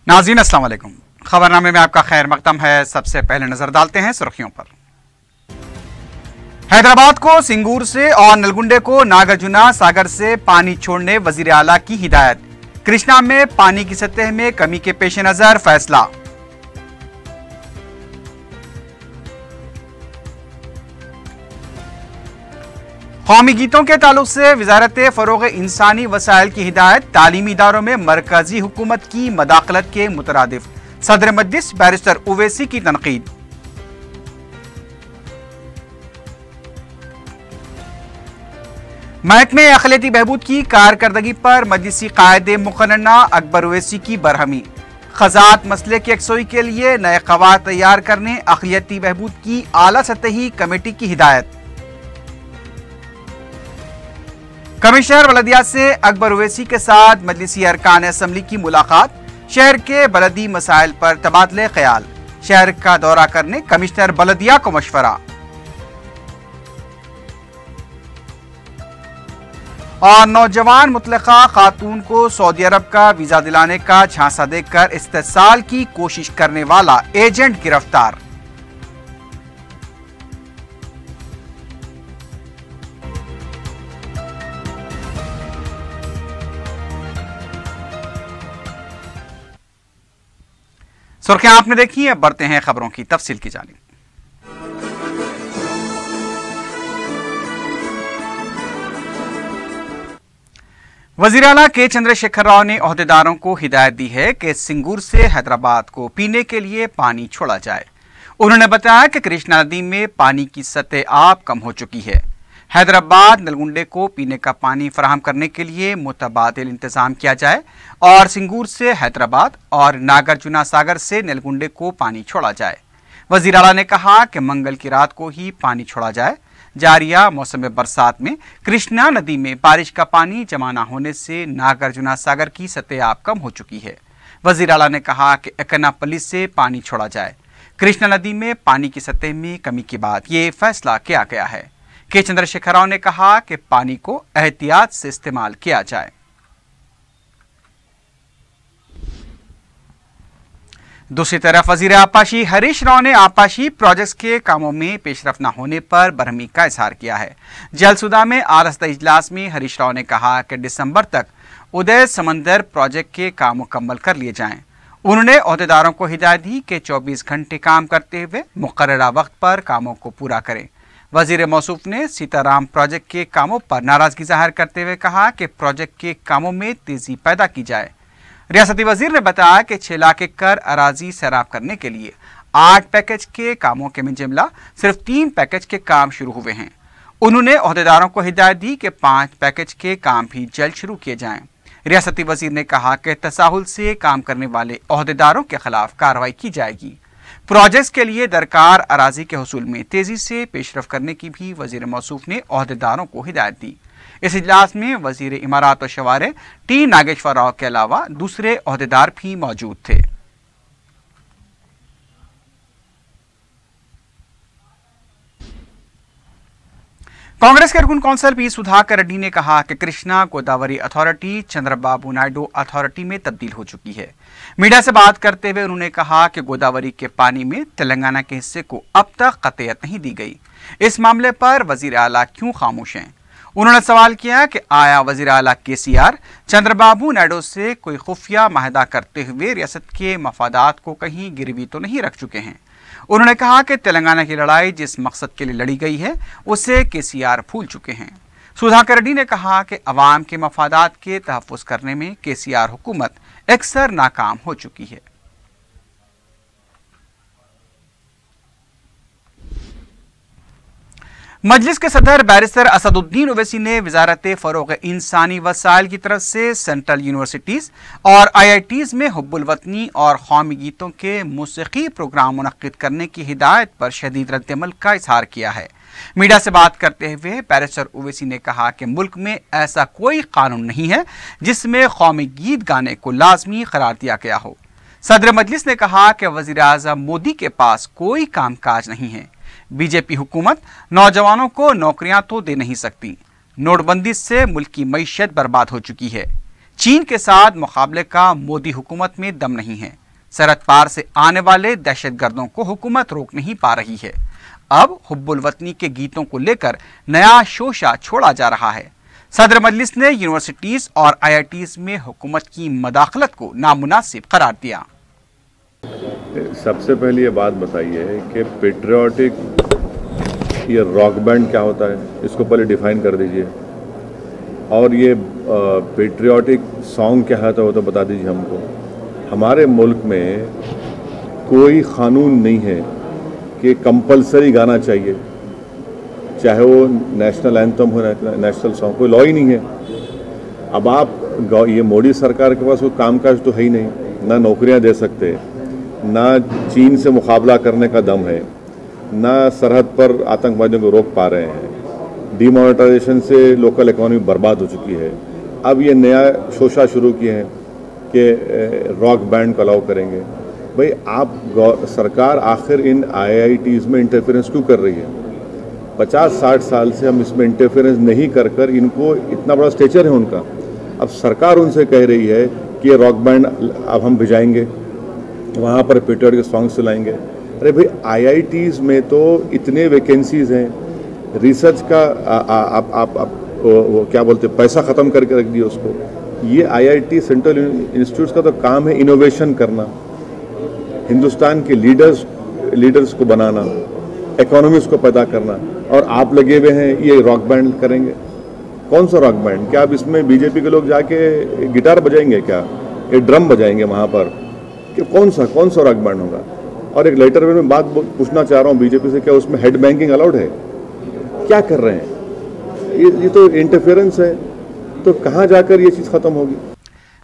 नाज़रीन अस्सलाम वालेकुम। खबरनामे में आपका खैर मकदम है। सबसे पहले नजर डालते हैं सुर्खियों पर। हैदराबाद को सिंगूर से और नलगुंडे को नागार्जुना सागर से पानी छोड़ने वजीर आला की हिदायत। कृष्णा में पानी की सतह में कमी के पेश नजर फैसला। कौमी गीतों के ताल्लुक से वजारत फरोग इंसानी वसाइल की हिदायत। तालीमी इदारों में मरकजी हुकूमत की मदाखलत के मुतरादिफ सदर मजलिस बैरिस्टर ओवैसी की तनकीद। महकमे अखिलती बहबूद की कारकर्दगी पर मजलिसी कायदे मुकर्रना अकबर ओवैसी की बरहमी। खजात मसले की यकसोई के लिए नए क़वायद तैयार करने अखिलती बहबूद की आला सतही कमेटी की हिदायत। कमिश्नर बलदिया से अकबर ओवैसी के साथ मजलिसी अरकान असम्बली की मुलाकात। शहर के बलदी मसाइल पर तबादले ख्याल। शहर का दौरा करने कमिश्नर बलदिया को मशवरा। और नौजवान मुतलका खातून को सऊदी अरब का वीजा दिलाने का झांसा देकर इस्तेसाल की कोशिश करने वाला एजेंट गिरफ्तार। सुर्खियां आपने देखी। अब बढ़ते हैं खबरों की तफसील की जानिब। वजीर आला के चंद्रशेखर राव ने ओहदेदारों को हिदायत दी है कि सिंगूर से हैदराबाद को पीने के लिए पानी छोड़ा जाए। उन्होंने बताया कि कृष्णा नदी में पानी की सतह आब कम हो चुकी है। हैदराबाद नलगुंडे को पीने का पानी फराहम करने के लिए मुतबादिल इंतजाम किया जाए और सिंगूर से हैदराबाद और नागार्जुना सागर से नलगुंडे को पानी छोड़ा जाए। वजीर आला ने कहा कि मंगल की रात को ही पानी छोड़ा जाए। जारिया मौसम बरसात में कृष्णा नदी में बारिश का पानी जमा न होने से नागार्जुना सागर की सतह आब कम हो चुकी है। वजीर आला ने कहा कि एकनापल्ली से पानी छोड़ा जाए। कृष्णा नदी में पानी की सतह में कमी के बाद ये फैसला किया गया है। के चंद्रशेखर राव ने कहा कि पानी को एहतियात से इस्तेमाल किया जाए। दूसरी तरफ वजीर आपाशी हरीश राव ने आपाशी प्रोजेक्ट्स के कामों में पेशरफ न होने पर बरहमी का इजहार किया है। जलसुदा में आरस्ता इजलास में हरीश राव ने कहा कि दिसंबर तक उदय समंदर प्रोजेक्ट के काम मुकम्मल कर लिए जाएं। उन्होंने ओहदेदारों को हिदायत दी कि 24 घंटे काम करते हुए मुकर्ररा वक्त पर कामों को पूरा करें। वजीर मौसूफ ने सीताराम प्रोजेक्ट के कामों पर नाराजगी जाहिर करते हुए कहा कि प्रोजेक्ट के कामों में तेजी पैदा की जाए। रियासती वजीर ने बताया कि 6 लाख एकड़ अराजी सैराब करने के लिए 8 पैकेज के कामों के में जुमला सिर्फ 3 पैकेज के काम शुरू हुए हैं। उन्होंने ओहदेदारों को हिदायत दी कि 5 पैकेज के काम भी जल्द शुरू किए जाएं। रियासती वजीर ने कहा कि तसाहुल से काम करने वाले ओहदेदारों के खिलाफ कार्रवाई की जाएगी। प्रोजेक्ट्स के लिए दरकार अराजी के हुसूल में तेजी से पेशरफ करने की भी वजीर मौसूफ ने ओहदेदारों को हिदायत दी। इस इजलास में वजीर इमारात और शवारे टी नागेश्वर राव के अलावा दूसरे ओहदेदार भी मौजूद थे। कांग्रेस के रुकन कौंसिल पी सुधाकर रेड्डी ने कहा कि कृष्णा गोदावरी अथॉरिटी चंद्रबाबू नायडू अथॉरिटी में तब्दील हो चुकी है। मीडिया से बात करते हुए उन्होंने कहा कि गोदावरी के पानी में तेलंगाना के हिस्से को अब तक कतईयत नहीं दी गई। इस मामले पर वजीर आला क्यों खामोश हैं? उन्होंने सवाल किया कि आया वजीर आला केसीआर चंद्रबाबू नायडू से कोई खुफिया माहिदा करते हुए रियासत के मफादात को कहीं गिरवी तो नहीं रख चुके हैं? उन्होंने कहा कि तेलंगाना की लड़ाई जिस मकसद के लिए लड़ी गई है उसे केसीआर भूल चुके हैं। सुधाकर रेड्डी ने कहा कि अवाम के मफादात के तहफ़्फ़ुज़ करने में केसीआर हुकूमत अक्सर नाकाम हो चुकी है। मजलिस के सदर बैरिस्टर असदुद्दीन ओवैसी ने वजारत फरोग इंसानी वसाइल की तरफ से सेंट्रल यूनिवर्सिटीज़ और IITs में हुब्बुल वतनी और कौमी गीतों के मौसीकी प्रोग्राम मुनक्किद करने की हिदायत पर शदीद रद्दअमल का इजहार किया है। मीडिया से बात करते हुए बैरिस्टर ओवैसी ने कहा कि मुल्क में ऐसा कोई कानून नहीं है जिसमें कौमी गीत गाने को लाजमी करार दिया गया हो। सदर मजलिस ने कहा कि वज़ीर आज़म मोदी के पास कोई कामकाज नहीं है। बीजेपी हुकूमत नौजवानों को नौकरियां तो दे नहीं सकती। नोटबंदी से मुल्क की मईशत बर्बाद हो चुकी है। चीन के साथ मुकाबले का मोदी हुकूमत में दम नहीं है। सरहद पार से आने वाले दहशतगर्दों को हुकूमत रोक नहीं पा रही है। अब हुब्बुल वतनी के गीतों को लेकर नया शोशा छोड़ा जा रहा है। सदर मजलिस ने यूनिवर्सिटीज और IITs में हुकूमत की मदाखलत को नामुनासिब करार दिया। सबसे पहले ये बात बताइए कि पेट्रियाटिक ये रॉक बैंड क्या होता है, इसको पहले डिफाइन कर दीजिए। और ये पेट्रियाटिक सॉन्ग क्या होता है वो तो बता दीजिए हमको। हमारे मुल्क में कोई कानून नहीं है कि कंपलसरी गाना चाहिए, चाहे वो नेशनल एंथम हो, नेशनल सॉन्ग, कोई लॉ ही नहीं है। अब आप ये मोदी सरकार के पास कोई कामकाज तो है ही नहीं, ना नौकरियां दे सकते, ना चीन से मुकाबला करने का दम है, ना सरहद पर आतंकवादियों को रोक पा रहे हैं, डिमोनेटाइजेशन से लोकल इकोनॉमी बर्बाद हो चुकी है। अब ये नया शोशा शुरू किए हैं कि रॉक बैंड को अलाउ करेंगे। भाई आप सरकार आखिर इन IITs में इंटरफेरेंस क्यों कर रही है? 50-60 साल से हम इसमें इंटरफेरेंस नहीं कर कर इनको इतना बड़ा स्टेचर है उनका। अब सरकार उनसे कह रही है कि ये रॉक बैंड अब हम भिजाएंगे, वहाँ पर पेट्रियाटिक सॉन्ग सुनाएंगे। अरे भाई IITs में तो इतने वैकेंसीज हैं, रिसर्च का आप वो क्या बोलते हैं, पैसा ख़त्म करके रख दिया उसको। ये IIT सेंट्रल इंस्टीट्यूट्स का तो काम है इनोवेशन करना, हिंदुस्तान के लीडर्स को बनाना, इकोनॉमिक्स को पैदा करना, और आप लगे हुए हैं ये रॉक बैंड करेंगे। कौन सा रॉक बैंड? क्या आप इसमें BJP के लोग जाके गिटार बजाएंगे क्या, ये ड्रम बजाएंगे वहाँ पर? कि कौन सा रॉक बैंड होगा? और एक लेटर में बात पूछना चाह रहा हूँ BJP से, क्या उसमें हेड बैंकिंग अलाउड है? क्या कर रहे हैं? ये तो इंटरफेरेंस है। तो कहाँ जाकर ये चीज़ ख़त्म होगी?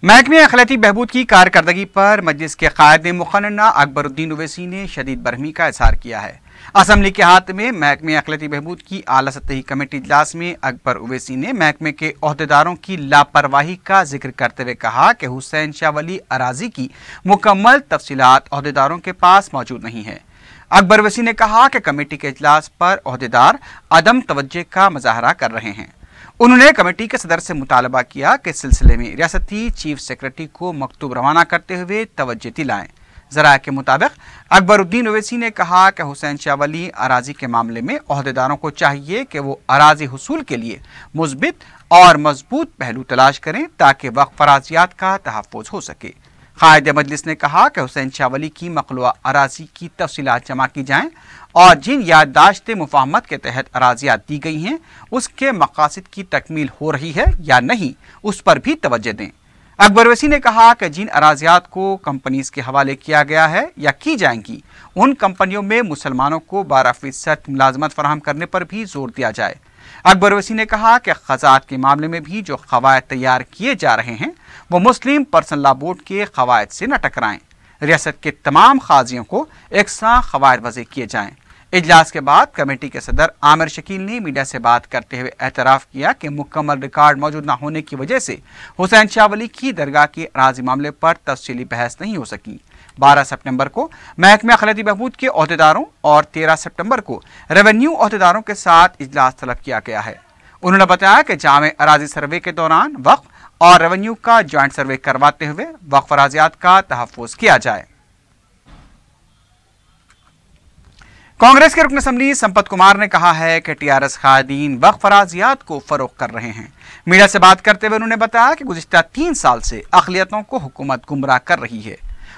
महकमे अखलाती बहबूद की कारकर्दगी पर मजलिस के कायद मुखन्ना अकबरुद्दीन ओवैसी ने शदीद बरहमी का इजहार किया है। असम्बली के हाथ में महकमे अखलाती बहबूद की आला सतही कमेटी इजलास में अकबर ओवैसी ने महकमे के ओहदेदारों की लापरवाही का जिक्र करते हुए कहा कि हुसैन शाह वली अराजी की मुकम्मल तफसीलात ओहदेदारों के पास मौजूद नहीं है। अकबर ओवैसी ने कहा कि कमेटी के इजलास पर ओहदेदार अदम तवज्जो का मुजाहरा कर रहे हैं। उन्होंने कमेटी के सदर से मुतालबा किया कि इस सिलसिले में रियासती चीफ सेक्रेटरी को मकतूब रवाना करते हुए तवज्जो दिलाएं। ज़राए के मुताबिक अकबरुद्दीन ओवैसी ने कहा कि हुसैन शाह वली अराजी के मामले में ओहदेदारों को चाहिए कि वो अराजी हुसूल के लिए मुस्बित और मजबूत पहलू तलाश करें ताकि वक्फ अराजियात का तहफ़्फ़ुज़ हो सके। कायद मजलिस ने कहा कि हुसैन शाह वली की मखलूआ अराजी की तफसीलात जमा की जाएं और जिन याददाश्त मुफाहमत के तहत अराजियात दी गई हैं उसके मकासद की तकमील हो रही है या नहीं, उस पर भी तवज्जो दें। अकबर ओवैसी ने कहा कि जिन अराजियात को कंपनीज के हवाले किया गया है या की जाएंगी, उन कंपनियों में मुसलमानों को 12% मुलाजमत फराहम करने पर भी जोर दिया जाए। अकबर ओवैसी ने कहा कि ख़ज़ात के मामले में भी जो क़वायद तैयार किए जा रहे हैं वो मुस्लिम पर्सनल लॉ बोर्ड के क़वायद से न टकराएं। रियासत के तमाम काजियों को एकसां क़वायद वज़े किए जाएं। इजलास के बाद कमेटी के सदर आमिर शकील ने मीडिया से बात करते हुए एतराफ़ किया कि मुकम्मल रिकॉर्ड मौजूद न होने की वजह से हुसैन शाह वली की दरगाह के अराज़ी मामले पर तफसीली बहस नहीं हो सकी। 12 सितंबर को महकमे अखलाती बहबूद के ओहदेदारों और 13 सितंबर को रेवेन्यू ओहदेदारों के साथ इजलास तलब किया गया है। उन्होंने बताया कि जामे अराजी सर्वे के दौरान वक्फ और रेवेन्यू का ज्वाइंट सर्वे करवाते हुए वक्फ अराजियात का तहफ़्फ़ुज़ किया जाए। कांग्रेस के रुकन असम्बली संपत कुमार ने कहा है कि TRS कायदीन वक्फ अराजियात को फरोख्त कर रहे हैं। मीडिया से बात करते हुए उन्होंने बताया कि गुज़िश्ता 3 साल से अक़लियतों को हुकूमत गुमराह कर रही है।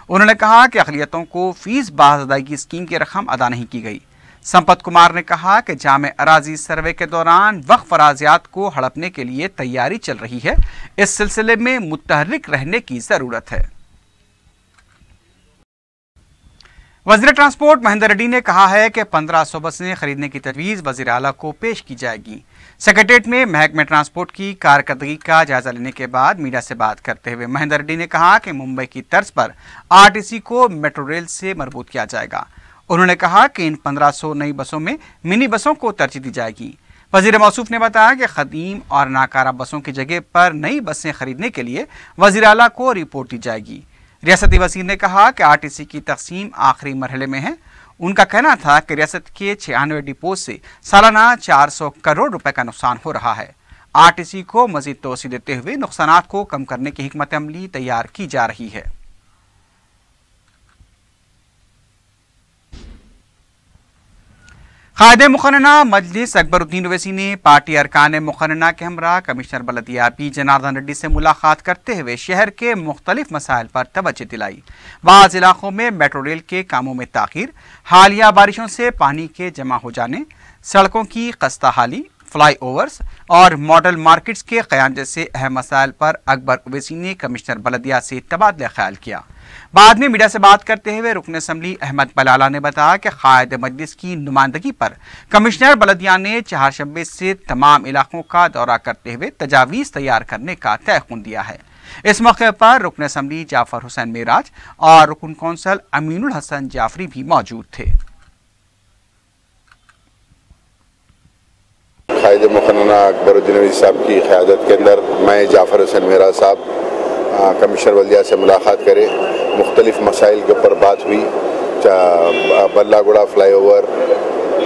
उन्होंने कहा कि अक़लियतों को फीस बाज़ अदायगी स्कीम की रकम अदा नहीं की गई। संपत कुमार ने कहा कि जामे अराजी सर्वे के दौरान वक्फ अराजियात को हड़पने के लिए तैयारी चल रही है। इस सिलसिले में मुतहर्रिक रहने की ज़रूरत है। वज़ीर ट्रांसपोर्ट महेंद्र रेड्डी ने कहा है कि 1500 बसें खरीदने की तजवीज़ वज़ीर आला को पेश की जाएगी। सेक्रेटेरिएट में महकमे ट्रांसपोर्ट की कारकर्दगी का जायजा लेने के बाद मीडिया से बात करते हुए महेंद्र रेड्डी ने कहा कि मुंबई की तर्ज पर RTC को मेट्रो रेल से मरबूत किया जाएगा। उन्होंने कहा कि इन 1500 नई बसों में मिनी बसों को तरजीह दी जाएगी। वज़ीर मौसूफ ने बताया कि ख़दीम और नाकारा बसों की जगह पर नई बसें खरीदने के लिए वज़ीर आला को रिपोर्ट दी जाएगी। रियासती वज़ीर ने कहा कि RTC की तकसीम आखिरी मरहले में है। उनका कहना था कि रियासत के 96 डिपोज से सालाना 400 करोड़ रुपए का नुकसान हो रहा है। आरटीसी को मजीद तोसी देते हुए नुकसानात को कम करने की हिकमत अमली तैयार की जा रही है। कायदे मुकर्रना मजलिस अकबरुद्दीन ओवैसी ने पार्टी अरकान मुकर्रना के हमरा कमिश्नर बल्दिया पी जनार्दन रेड्डी से मुलाकात करते हुए शहर के मुख्तलिफ मसाइल पर तवज्जो दिलाई। बाज़ इलाकों में मेट्रो रेल के कामों में ताखीर, हालिया बारिशों से पानी के जमा हो जाने, सड़कों की खस्ता हाली, फ्लाई ओवर्स और मॉडल मार्केट्स के क़याम जैसे अहम मसाइल पर अकबर ओवैसी ने कमिश्नर बल्दिया से तबादला ख्याल किया। बाद में मीडिया से बात करते हुए रुकन असम्बली अहमद बलाला ने बताया कि कायदे मजलिस की नुमाइंदगी पर कमिश्नर बल्दिया ने चारशंबे से तमाम इलाकों का दौरा करते हुए तजावीज़ तैयार करने का तयख़ुन दिया है। इस मौके पर रुकन असम्बली जाफर हुसैन मेराज और रुकन कौंसल अमीनुल हसन जाफरी भी मौजूद थे। कायदे मुकर्रना अकबरुद्दीन ओवैसी साहब की क़यादत के अंदर मैं जाफर हुसैन मेराज साहब कमिश्नर बल्दिया से मुलाकात करे, मुख्तलिफ मसाइल के ऊपर बात हुई। बल्लागुड़ा फ्लाई ओवर,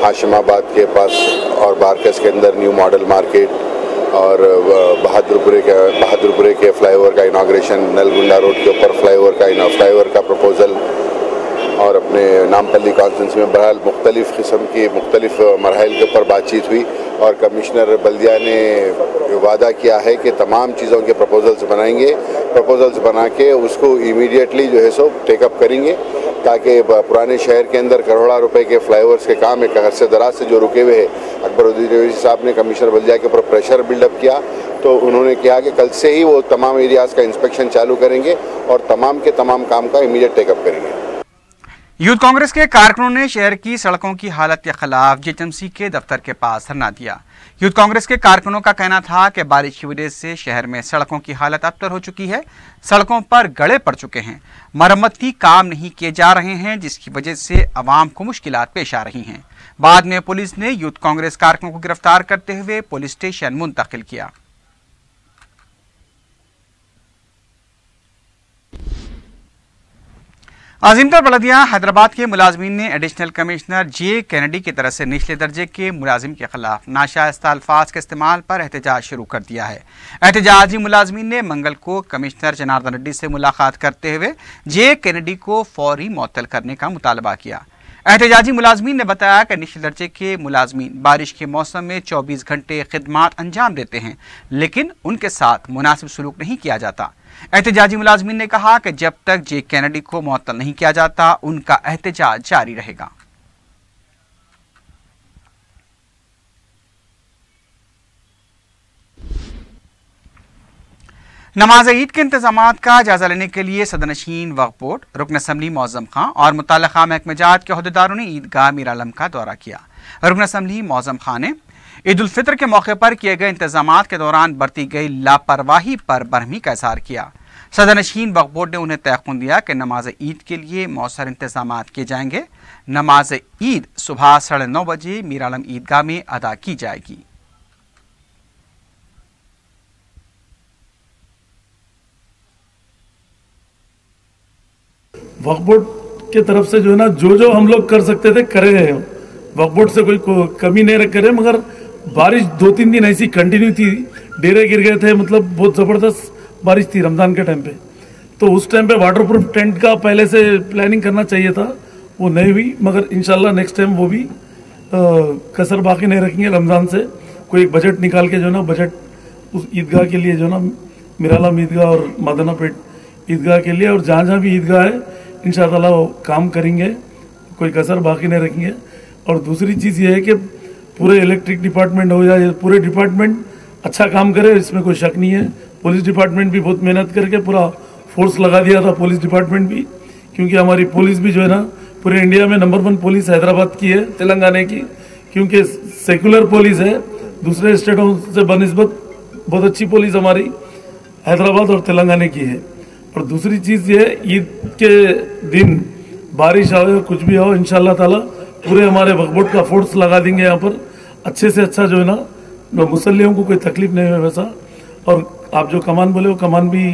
हाशिमाबाद के पास और बारकस के अंदर न्यू मॉडल मार्केट और बहादुरपुरे के फ्लाई ओवर का इनाग्रेशन, नलगुंडा रोड के ऊपर फ्लाई ओवर का प्रपोजल और अपने नामपल्ली कॉन्स्टिट्यूंसी में बहरहाल मुख्तलिफ किस्म की मुख्तलिफ मरहल के ऊपर बातचीत हुई और कमिश्नर बल्दिया ने वादा किया है कि तमाम चीज़ों के प्रपोजल्स बनाएंगे, प्रपोजल्स बना के उसको इमीडिएटली जो है सो टेकअप करेंगे ताकि पुराने शहर के अंदर करोड़ों रुपए के फ्लाईओवर्स के काम एक अरसे दराज से जो रुके हुए हैं। अकबरुद्दीन ओवैसी साहब ने कमिश्नर बल्दिया के ऊपर प्रेशर बिल्डअप किया तो उन्होंने कहा कि कल से ही वो तमाम एरियाज़ का इंस्पेक्शन चालू करेंगे और तमाम के तमाम काम का इमीडिएट टेकअप करेंगे। यूथ कांग्रेस के कारकुनों ने शहर की सड़कों की हालत के खिलाफ जीएचएमसी के दफ्तर के पास धरना दिया। यूथ कांग्रेस के कारकुनों का कहना था कि बारिश की वजह से शहर में सड़कों की हालत अबतर हो चुकी है, सड़कों पर गड़े पड़ चुके हैं, मरम्मती काम नहीं किए जा रहे हैं, जिसकी वजह से अवाम को मुश्किलात पेश आ रही हैं। बाद में पुलिस ने यूथ कांग्रेस कारकुनों को गिरफ्तार करते हुए पुलिस स्टेशन मुंतकिल किया। अजीमतर बल्दिया हैदराबाद के मुलाजमीन ने एडिशनल कमिश्नर जे कैनेडी की तरफ से निचले दर्जे के मुलाजिम के खिलाफ नाशाइस्ता अल्फाज के इस्तेमाल पर एहतजाज शुरू कर दिया है। एहतजाजी मुलाजमीन ने मंगल को कमिश्नर जनार्दन रेड्डी से मुलाकात करते हुए जे कैनेडी को फौरी मुअत्तल करने का मुतालबा किया। एहतजाजी मुलाजमीन ने बताया कि निचले दर्जे के मुलाजमीन बारिश के मौसम में 24 घंटे खिदमात अंजाम देते हैं, लेकिन उनके साथ मुनासिब सलूक नहीं किया जाता। एहतजाजी मुलाजमीन ने कहा कि जब तक जे कैनेडी को मुअत्तल नहीं किया जाता उनका एहतजाज जारी रहेगा। नमाज ईद के इंतजामात का जायजा लेने के लिए सदनशीन वक्फ बोर्ड, रुकन असम्बली मौज़म खां और मुतल्लिक़ा महकमेजात के अहदेदारों ने ईदगाह मीर आलम का दौरा किया। रुकन असम्बली मौज़म खां ने ईद उल फितर के मौके पर किए गए इंतजामात के दौरान बरती गई लापरवाही पर बरहमी का इज़हार किया। सदनशीन वक्फ बोर्ड ने उन्हें तयक़ुन दिया कि नमाज ईद के लिए मौसर इंतजामात किए जाएंगे। नमाज ईद सुबह 9:30 बजे मीर आलम ईदगाह में अदा की जाएगी। वक्फ बोर्ड के तरफ से जो है ना जो हम लोग कर सकते थे करे हैं। वक्फ बोर्ड से कोई कमी नहीं करे, मगर बारिश 2-3 दिन ऐसी कंटिन्यू थी, डेरे गिर गए थे, मतलब बहुत ज़बरदस्त बारिश थी रमज़ान के टाइम पे। तो उस टाइम पे वाटरप्रूफ टेंट का पहले से प्लानिंग करना चाहिए था, वो नहीं हुई, मगर इंशाल्लाह नेक्स्ट टाइम वो भी कसर बाकी नहीं रखेंगे। रमज़ान से कोई एक बजट निकाल के जो ना बजट उस ईदगाह के लिए जो ना मीर आलम ईदगाह और मदनापेट ईदगाह के लिए और जहाँ जहाँ भी ईदगाह है इंशाअल्लाह वो काम करेंगे, कोई कसर बाकी नहीं रखेंगे। और दूसरी चीज़ ये है कि पूरे इलेक्ट्रिक डिपार्टमेंट हो जाए, पूरे डिपार्टमेंट अच्छा काम करे, इसमें कोई शक नहीं है। पुलिस डिपार्टमेंट भी बहुत मेहनत करके पूरा फोर्स लगा दिया था, पुलिस डिपार्टमेंट भी, क्योंकि हमारी पुलिस भी जो है ना पूरे इंडिया में नंबर 1 पुलिस हैदराबाद की है, तेलंगाना की, क्योंकि सेकुलर पुलिस है। दूसरे स्टेटों से बनिस्बत बहुत अच्छी पुलिस हमारी हैदराबाद और तेलंगाना की है। और दूसरी चीज़ ये ईद के दिन बारिश आओ कुछ भी आओ, इंशाल्लाह ताला पूरे हमारे वक्फ बोर्ड का फोर्स लगा देंगे यहाँ पर, अच्छे से अच्छा जो है ना मुसल्लियों को कोई तकलीफ नहीं है वैसा। और आप जो कमान बोले वो कमान भी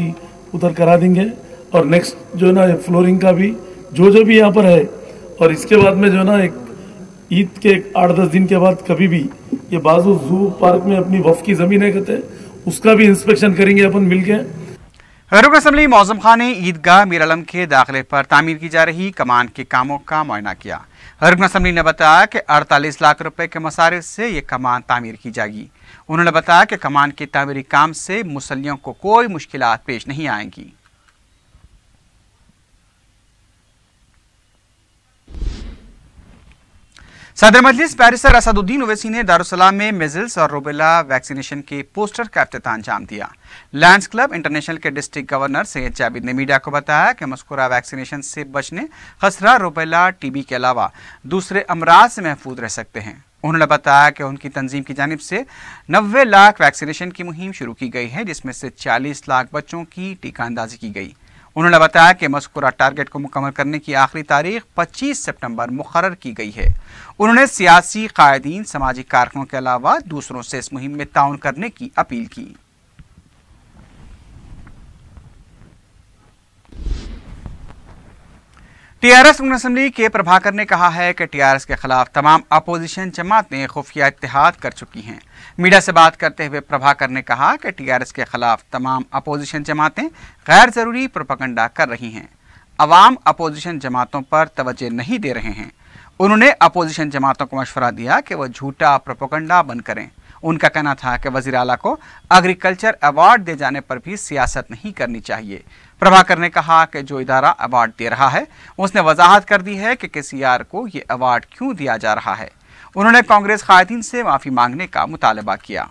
उधर करा देंगे। और नेक्स्ट जो है ना फ्लोरिंग का भी जो भी यहाँ पर है। और इसके बाद में जो है ना एक ईद के 8-10 दिन के बाद कभी भी ये बाजू जू पार्क में अपनी वफ की जमीन है कहते उसका भी इंस्पेक्शन करेंगे अपन मिलके। रुकन असम्बली मौजम खान ने ईदगाह मीर आलम के दाखिले पर तामीर की जा रही कमान के कामों का मुआयना किया। रुकन असम्बली ने बताया कि 48 लाख रुपए के मसारिफ से ये कमान तामीर की जाएगी। उन्होंने बताया कि कमान के तामीरी काम से मुसल्लियों को कोई मुश्किलात पेश नहीं आएंगी। सदर मजलिस बैरिस्टर असदुद्दीन ओवैसी ने दारुसलाम में मेजल्स और रूबेला वैक्सीनेशन के पोस्टर का इफ्तिताह अंजाम दिया। लायंस क्लब इंटरनेशनल के डिस्ट्रिक्ट गवर्नर सैयद जाबिद ने मीडिया को बताया कि मज़कूरा वैक्सीनेशन से बचने खसरा, रूबेला, टीबी के अलावा दूसरे अमराज से महफूज रह सकते हैं। उन्होंने बताया कि उनकी तंजीम की जानिब से 90 लाख वैक्सीनेशन की मुहिम शुरू की गई है, जिसमें से 40 लाख बच्चों की टीका अंदाजी की गई। उन्होंने बताया कि मज़कूरा टारगेट को मुकम्मल करने की आखिरी तारीख 25 सितंबर मुकर्रर की गई है। उन्होंने सियासी कायदीन, समाजी कारकुनों के अलावा दूसरों से इस मुहिम में ताउन करने की अपील की। टीआरएस रुकन असम्बली के प्रभाकर ने कहा है कि टीआरएस के खिलाफ तमाम अपोजिशन जमातें खुफिया इत्तेहाद कर चुकी हैं। मीडिया से बात करते हुए प्रभाकर ने कहा कि टीआरएस के खिलाफ तमाम अपोजिशन जमातें गैर जरूरी प्रोपेगेंडा कर रही हैं। अवाम अपोजिशन जमातों पर तवज्जो नहीं दे रहे हैं। उन्होंने अपोजिशन जमातों को मशवरा दिया कि वह झूठा प्रोपेगेंडा बंद करें। उनका कहना था कि वज़ीर आला को एग्रीकल्चर अवार्ड दे जाने पर भी सियासत नहीं करनी चाहिए। प्रभाकर ने कहा कि जो इदारा अवार्ड दे रहा है उसने वजाहत कर दी है कि केसीआर को ये अवार्ड क्यों दिया जा रहा है। उन्होंने कांग्रेस कायदीन से माफी मांगने का मुतालबा किया।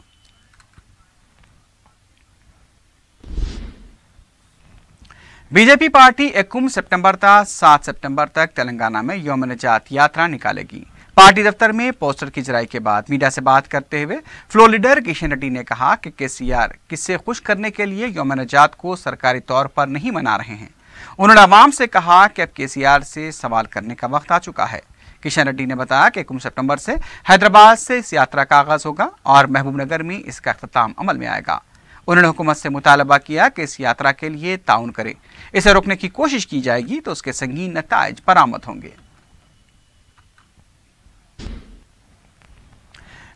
बीजेपी पार्टी 21 सितंबर तक 7 सितंबर तक तेलंगाना में यौम निजात यात्रा निकालेगी। पार्टी दफ्तर में पोस्टर की जराई के बाद मीडिया से बात करते हुए फ्लोर लीडर किशन रेड्डी ने कहा कि केसीआर किससे खुश करने के लिए यौम निजात को सरकारी तौर पर नहीं मना रहे हैं। उन्होंने अवाम से कहा कि अब केसीआर से सवाल करने का वक्त आ चुका है। किशन रेड्डी ने बताया कि 21 सितंबर से हैदराबाद से इस यात्रा का आगाज होगा और महबूबनगर में इसका अख्ताम अमल में आएगा। उन्होंने हुकूमत से मुतालबा किया कि इस यात्रा के लिए ताउन करे। इसे रोकने की कोशिश की जाएगी तो उसके संगीन नताइज बरामद होंगे।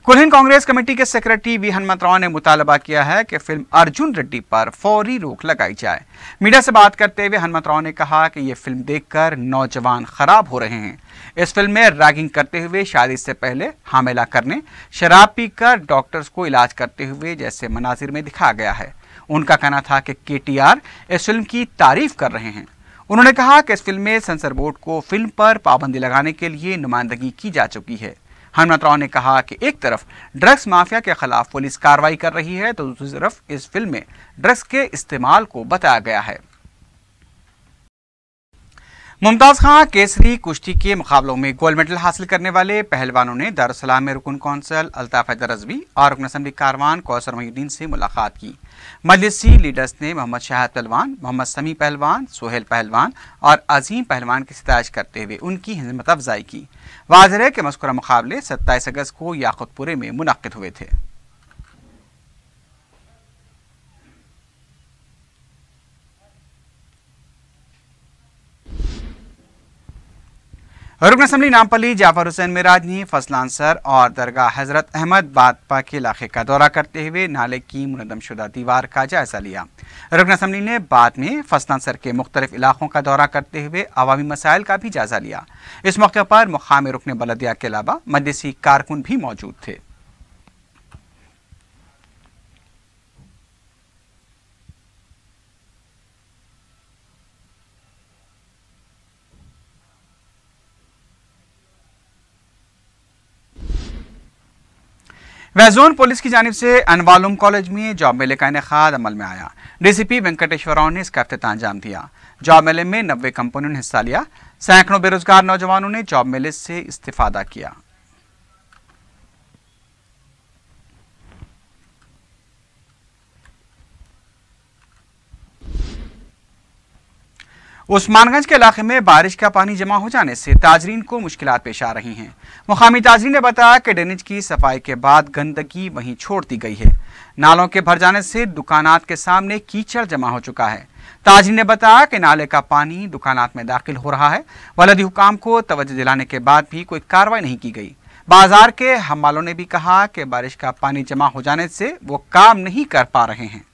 कुल कांग्रेस कमेटी के सेक्रेटरी वी हनुमंतराव ने मुतालबा किया है कि फिल्म अर्जुन रेड्डी पर फौरी रोक लगाई जाए। मीडिया से बात करते हुए हनुमंतराव ने कहा कि ये फिल्म देखकर नौजवान खराब हो रहे हैं। इस फिल्म में रैगिंग करते हुए, शादी से पहले हामिला करने, शराब पीकर डॉक्टर्स को इलाज करते हुए जैसे मनाजिर में दिखाया गया है। उनका कहना था कि केटीआर इस फिल्म की तारीफ कर रहे हैं। उन्होंने कहा कि इस फिल्म में सेंसर बोर्ड को फिल्म पर पाबंदी लगाने के लिए नुमाइंदगी की जा चुकी है। हनुमंतराव ने कहा कि एक तरफ ड्रग्स माफिया के खिलाफ पुलिस कार्रवाई कर रही है तो दूसरी तरफ इस फिल्म में ड्रग्स के इस्तेमाल को बताया गया है। मुमताज खां केसरी कुश्ती के मुकाबलों में गोल्ड मेडल हासिल करने वाले पहलवानों ने दारुसलाम में रुकन कौंसल अल्ताफ हैदर रज़वी और रुकन असम्बली कारवान कौसर मोहिउद्दीन से मुलाकात की। मजलिसी लीडर्स ने मोहम्मद शाहिद पहलवान, मोहम्मद समी पहलवान, सोहेल पहलवान और अजीम पहलवान की सितारिश करते हुए उनकी हिम्मत अफजाई की। वाज़ेह है कि मज़कूरा मुकाबले 27 अगस्त को याकुतपुरे में मुनक्किद हुए थे। रुकन असम्बली नामपल्ली जाफर हुसैन मिराज ने फजलानसर और दरगाह हजरत अहमद बादपा के इलाके का दौरा करते हुए नाले की मुनद्दम शुदा दीवार का जायजा लिया। रुकन असम्बली ने बाद में फजलानसर के मुख्तलिफ इलाकों का दौरा करते हुए अवामी मसाइल का भी जायजा लिया। इस मौके पर मुकामी रुकन बलदिया के अलावा मजलिसी कारकुन भी मौजूद थे। वैजोन पुलिस की जानिब से अनवालुम कॉलेज में जॉब मेले का इनेकाद अमल में आया। डीसीपी वेंकटेश्वर राव ने इसका इफ्तिताह अंजाम दिया। जॉब मेले में 90 कंपनियों ने हिस्सा लिया। सैकड़ों बेरोजगार नौजवानों ने जॉब मेले से इस्तिफादा किया। उस्मानगंज के इलाके में बारिश का पानी जमा हो जाने से ताजरीन को मुश्किलात पेश आ रही हैं। मुकामी ताजरीन ने बताया कि ड्रेनेज की सफाई के बाद गंदगी वहीं छोड़ दी गई है। नालों के भर जाने से दुकानात के सामने कीचड़ जमा हो चुका है। ताजरी ने बताया कि नाले का पानी दुकानात में दाखिल हो रहा है। वलदी हुकाम को तवज्जो दिलाने के बाद भी कोई कार्रवाई नहीं की गई। बाजार के हमालों ने भी कहा कि बारिश का पानी जमा हो जाने से वो काम नहीं कर पा रहे हैं।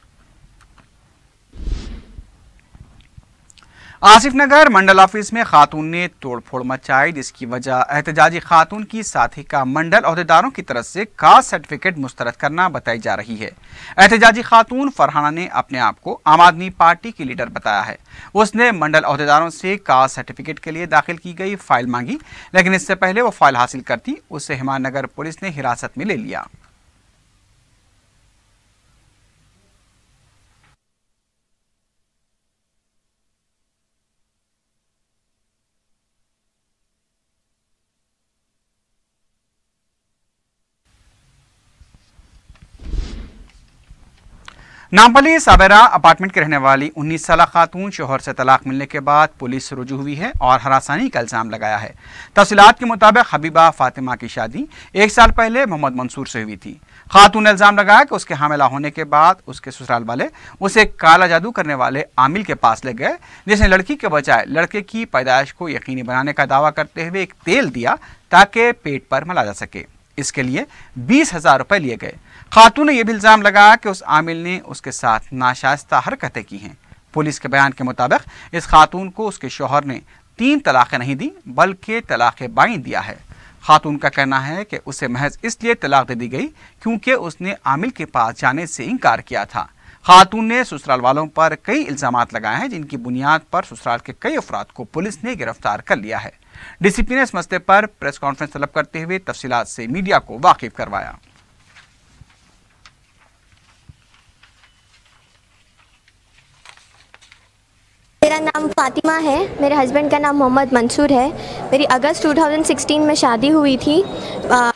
आसिफ नगर मंडल ऑफिस में खातून ने तोड़फोड़ मचाई, जिसकी वजह एहतजाजी खातून की साथी का मंडल अहदेदारों की तरफ से कास्ट सर्टिफिकेट मुस्तरद करना बताई जा रही है। एहतजाजी खातून फरहाना ने अपने आप को आम आदमी पार्टी की लीडर बताया है। उसने मंडल अहदेदारों से कास्ट सर्टिफिकेट के लिए दाखिल की गई फाइल मांगी, लेकिन इससे पहले वो फाइल हासिल करती उसे हिमायतनगर पुलिस ने हिरासत में ले लिया। नामपल्ली साबेरा अपार्टमेंट के रहने वाली 19 साल खातून शोहर से तलाक मिलने के बाद पुलिस रुजू हुई है और हरासानी का इल्जाम लगाया है। तफसीलात के मुताबिक हबीबा फातिमा की शादी 1 साल पहले मोहम्मद मंसूर से हुई थी। खातून ने इल्जाम लगाया कि उसके हामिला होने के बाद उसके ससुराल वाले उसे काला जादू करने वाले आमिल के पास ले गए, जिसने लड़की के बजाय लड़के की पैदाइश को यकीनी बनाने का दावा करते हुए एक तेल दिया ताकि पेट पर मला जा सके। इसके लिए 20,000 रुपए लिए गए। खातून ने यह भी इल्जाम लगाया कि उस आमिल ने उसके साथ नाशाइस्ता हरकतें की हैं। पुलिस के बयान के मुताबिक इस खातून को उसके शौहर ने 3 तलाक़ें नहीं दी बल्कि तलाक़ बाइन दिया है। खातून का कहना है कि उसे महज इसलिए तलाक दे दी गई क्योंकि उसने आमिल के पास जाने से इनकार किया था। खातून ने ससुराल वालों पर कई इल्जामात लगाए हैं, जिनकी बुनियाद पर ससुराल के कई अफराद को पुलिस ने गिरफ्तार कर लिया है। डीसीपी ने इस मसले पर प्रेस कॉन्फ्रेंस तलब करते हुए तफसीलात से मीडिया को वाकिफ करवाया। मेरा नाम फातिमा है, मेरे हस्बैंड का नाम मोहम्मद मंसूर है। मेरी अगस्त 2016 में शादी हुई थी।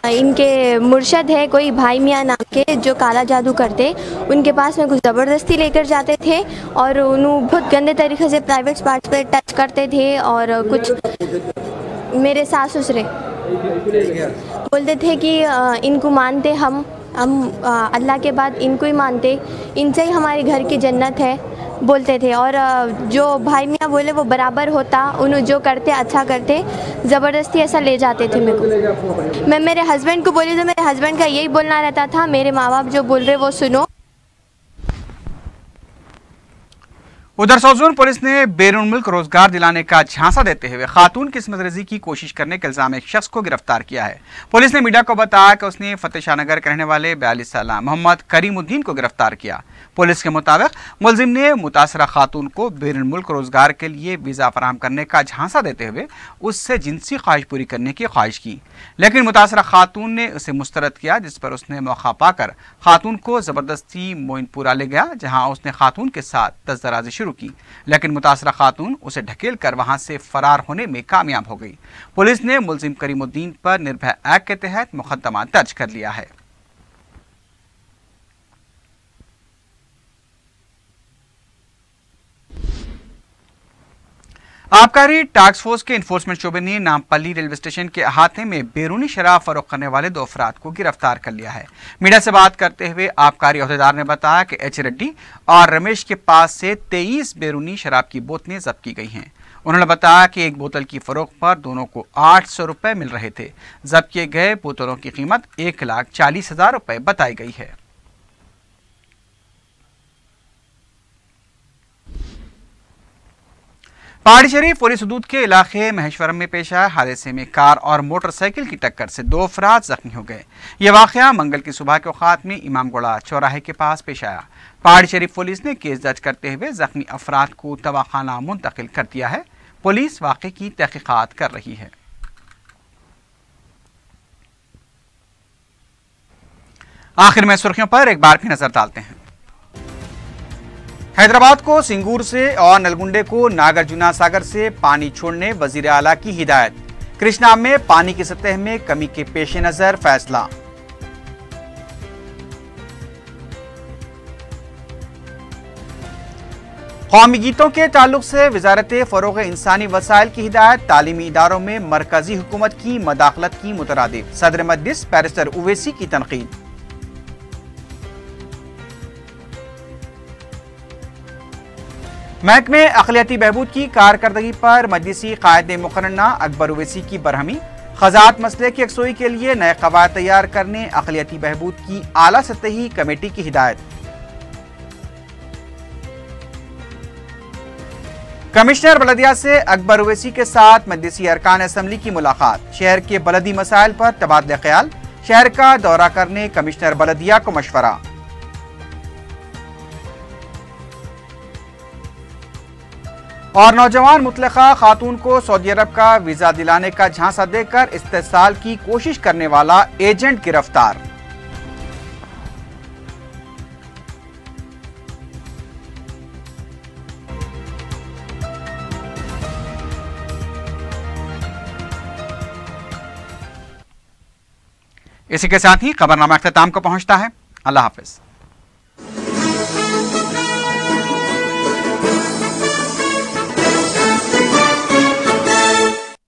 इनके मुर्शद है कोई भाई मियाँ नाम के, जो काला जादू करते, उनके पास में कुछ ज़बरदस्ती लेकर जाते थे और उन्हें बहुत गंदे तरीके से प्राइवेट पार्ट्स पे टच करते थे। और कुछ मेरे सास ससुरे बोलते थे कि इनको मानते हम अल्लाह के बाद इनको ही मानते, इनसे ही हमारे घर की जन्नत है बोलते थे। और जो भाई मियाँ बोले वो बराबर होता, उन्हें जो करते अच्छा करते, ज़बरदस्ती ऐसा ले जाते थे मेरे को। मैं मेरे हस्बैंड को बोली तो मेरे हस्बैंड का यही बोलना रहता था, मेरे माँ बाप जो बोल रहे वो सुनो। उधर सौजून पुलिस ने बैरून मुल्क रोजगार दिलाने का झांसा देते हुए खातून की इस्मतरेजी की कोशिश करने के इल्जाम एक शख्स को गिरफ्तार किया है। पुलिस ने मीडिया को बताया कि उसने फतेह शाह नगर के रहने वाले 42 साल मोहम्मद करीमुद्दीन को गिरफ्तार किया। पुलिस के मुताबिक मुलजिम ने मुतासरा खातून को बैरून मुल्क रोजगार के लिए वीज़ा फराहम करने का झांसा देते हुए उससे जिनसी ख्वाहिश पूरी करने की ख्वाहिश की, लेकिन मुतासरा खातून ने उसे मुस्तरद किया, जिस पर उसने मौका पाकर खातून को ज़बरदस्ती मोइनपुरा ले गया, जहाँ उसने खातून के साथ दस्तदराजी शुरू की, लेकिन मुतासरा खातून उसे ढकेल कर वहां से फरार होने में कामयाब हो गई। पुलिस ने मुलजिम करीमुद्दीन पर निर्भया एक्ट के तहत मुकदमा दर्ज कर लिया है। आबकारी टास्क फोर्स के इन्फोर्समेंट शोबे ने नामपल्ली रेलवे स्टेशन के अहाते में बैरूनी शराब फरोख्त करने वाले 2 अफराद को गिरफ्तार कर लिया है। मीडिया से बात करते हुए आबकारी अहदेदार ने बताया कि एच रेड्डी और रमेश के पास से 23 बैरूनी शराब की बोतलें जब्त की गई हैं। उन्होंने बताया कि एक बोतल की फरोख्त पर दोनों को 800 रुपए मिल रहे थे। जब्त किए गए बोतलों की कीमत 1,40,000 रुपए बताई गई है। पहाड़ी शरीफ पुलिस हदूद के इलाके महेश्वरम में पेश आया हादसे में कार और मोटरसाइकिल की टक्कर से 2 अफराद जख्मी हो गए। यह वाकया मंगल की सुबह के औकात में इमामगोड़ा चौराहे के पास पेश आया। पहाड़ी शरीफ पुलिस ने केस दर्ज करते हुए जख्मी अफराद को दवाखाना मुंतकिल कर दिया है। पुलिस वाकये की तहकीकात कर रही है। आखिर में सुर्खियों पर एक बार भी नजर डालते हैं। हैदराबाद को सिंगूर से और नलगुंडे को नागार्जुना सागर से पानी छोड़ने वजीर आला की हिदायत। कृष्णा में पानी की सतह में कमी के पेश नजर फैसला। कौमी गीतों के ताल्लुक से वजारत फरोग इंसानी वसाइल की हिदायत। तालीमी इदारों में मरकजी हुकूमत की मदाखलत की मुतरादिफ। सदर मजलिस बैरिस्टर उवैसी की तनकीद। महकमे अक़लियती बहबूद की कारकर्दगी पर मजलिसी कायद मुकर्रना अकबर ओवैसी की बरहमी। ख़ज़ात मसले की यकसोई के लिए नए क़वायद तैयार करने अक़लियती बहबूद की आला सतही कमेटी की हिदायत। कमिश्नर बलदिया से अकबर ओवैसी के साथ मजलिसी अरकान असम्बली की मुलाकात। शहर के बलदी मसाइल पर तबादला ख्याल। शहर का दौरा करने कमिश्नर बलदिया को मशवरा। और नौजवान मुतलका खातून को सऊदी अरब का वीजा दिलाने का झांसा देकर इस्तेसाल की कोशिश करने वाला एजेंट गिरफ्तार। इसी के साथ ही खबरनामा अख्ताम को पहुंचता है। अल्लाह हाफिज।